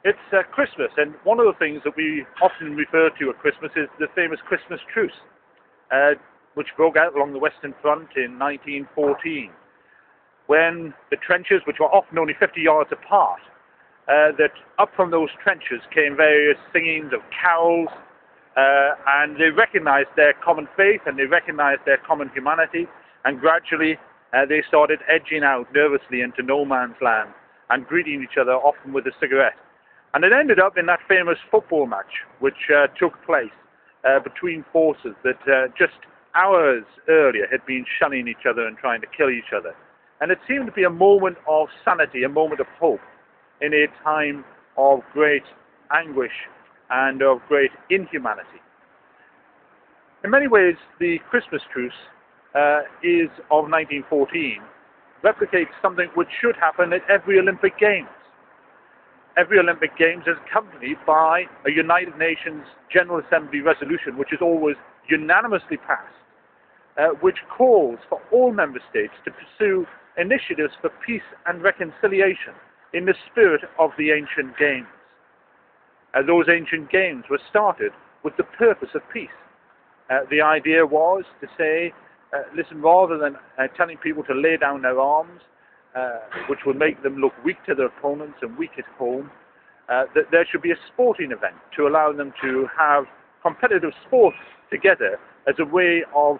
It's Christmas, and one of the things that we often refer to at Christmas is the famous Christmas Truce, which broke out along the Western Front in 1914, when the trenches, which were often only 50 yards apart, that up from those trenches came various singings of carols, and they recognized their common faith and they recognized their common humanity, and gradually they started edging out nervously into no man's land and greeting each other, often with a cigarette. And it ended up in that famous football match which took place between forces that just hours earlier had been shunning each other and trying to kill each other. And it seemed to be a moment of sanity, a moment of hope in a time of great anguish and of great inhumanity. In many ways, the Christmas Truce is of 1914, replicates something which should happen at every Olympic Games. Every Olympic Games is accompanied by a United Nations General Assembly resolution, which is always unanimously passed, which calls for all member states to pursue initiatives for peace and reconciliation in the spirit of the ancient games. Those ancient games were started with the purpose of peace. The idea was to say, listen, rather than telling people to lay down their arms, which would make them look weak to their opponents and weak at home, that there should be a sporting event to allow them to have competitive sports together as a way of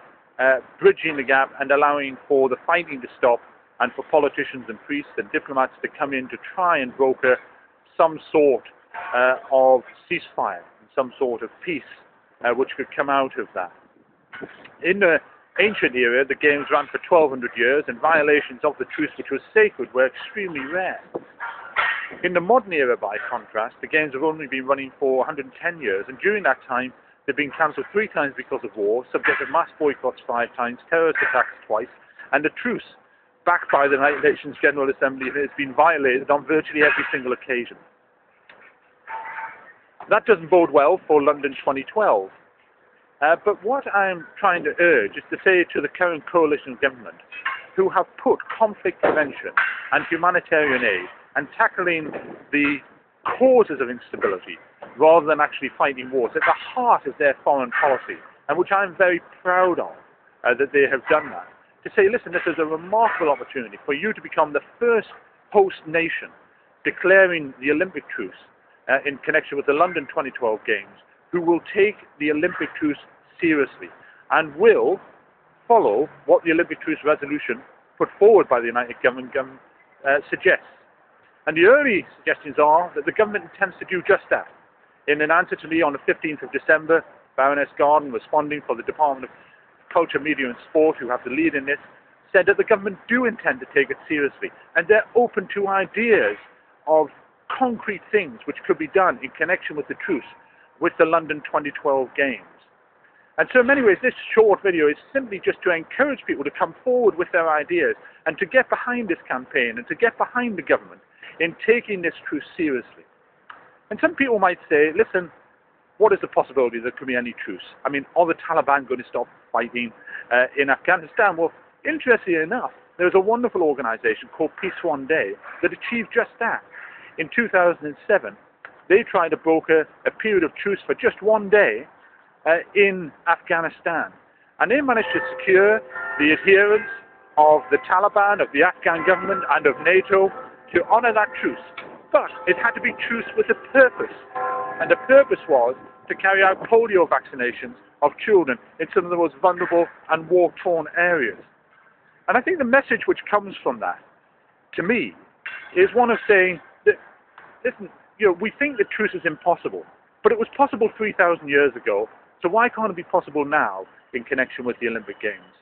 bridging the gap and allowing for the fighting to stop and for politicians and priests and diplomats to come in to try and broker some sort of ceasefire, some sort of peace which could come out of that. In the ancient era, the games ran for 1,200 years, and violations of the truce, which was sacred, were extremely rare. In the modern era, by contrast, the games have only been running for 110 years, and during that time, they've been cancelled 3 times because of war, subject to mass boycotts 5 times, terrorist attacks twice, and the truce, backed by the United Nations General Assembly, has been violated on virtually every single occasion. That doesn't bode well for London 2012. But what I'm trying to urge is to say to the current coalition government, who have put conflict prevention and humanitarian aid and tackling the causes of instability rather than actually fighting wars at the heart of their foreign policy, and which I'm very proud of, that they have done that, to say, listen, this is a remarkable opportunity for you to become the first host nation declaring the Olympic Truce in connection with the London 2012 Games, who will take the Olympic Truce seriously and will follow what the Olympic Truce resolution put forward by the United Government suggests. And the early suggestions are that the government intends to do just that. In an answer to me on the 15th of December, Baroness Garden, responding for the Department of Culture, Media and Sport, who have the lead in this, said that the government do intend to take it seriously, and they're open to ideas of concrete things which could be done in connection with the truce, with the London 2012 Games. And so in many ways, this short video is simply just to encourage people to come forward with their ideas and to get behind this campaign and to get behind the government in taking this truce seriously. And some people might say, listen, what is the possibility there could be any truce? I mean, are the Taliban going to stop fighting in Afghanistan? Well, interestingly enough, there's a wonderful organization called Peace One Day that achieved just that. In 2007, they tried to broker a period of truce for just 1 day in Afghanistan. And they managed to secure the adherence of the Taliban, of the Afghan government, and of NATO to honor that truce. But it had to be truce with a purpose. And the purpose was to carry out polio vaccinations of children in some of the most vulnerable and war-torn areas. And I think the message which comes from that, to me, is one of saying that, listen, we think that truce is impossible, but it was possible 3,000 years ago, so why can't it be possible now in connection with the Olympic Games?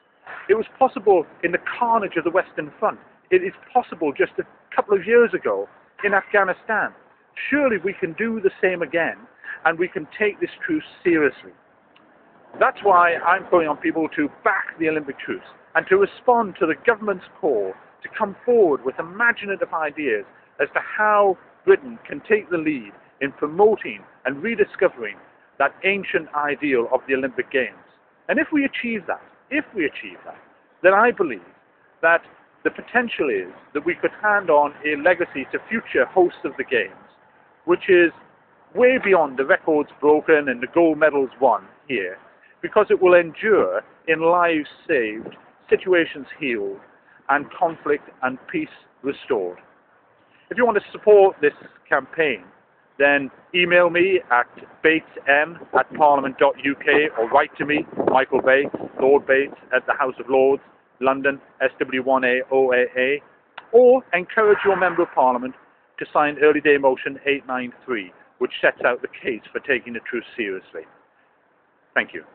It was possible in the carnage of the Western Front. It is possible just a couple of years ago in Afghanistan. Surely we can do the same again, and we can take this truce seriously. That's why I'm calling on people to back the Olympic truce and to respond to the government's call to come forward with imaginative ideas as to how Britain can take the lead in promoting and rediscovering that ancient ideal of the Olympic Games. And if we achieve that, then I believe that the potential is that we could hand on a legacy to future hosts of the Games which is way beyond the records broken and the gold medals won here, because it will endure in lives saved, situations healed, and conflict and peace restored. If you want to support this campaign, then email me at batesm@parliament.uk or write to me, Michael Bates, Lord Bates, at the House of Lords, London, SW1A0AA, or encourage your Member of Parliament to sign Early Day Motion 893, which sets out the case for taking the truce seriously. Thank you.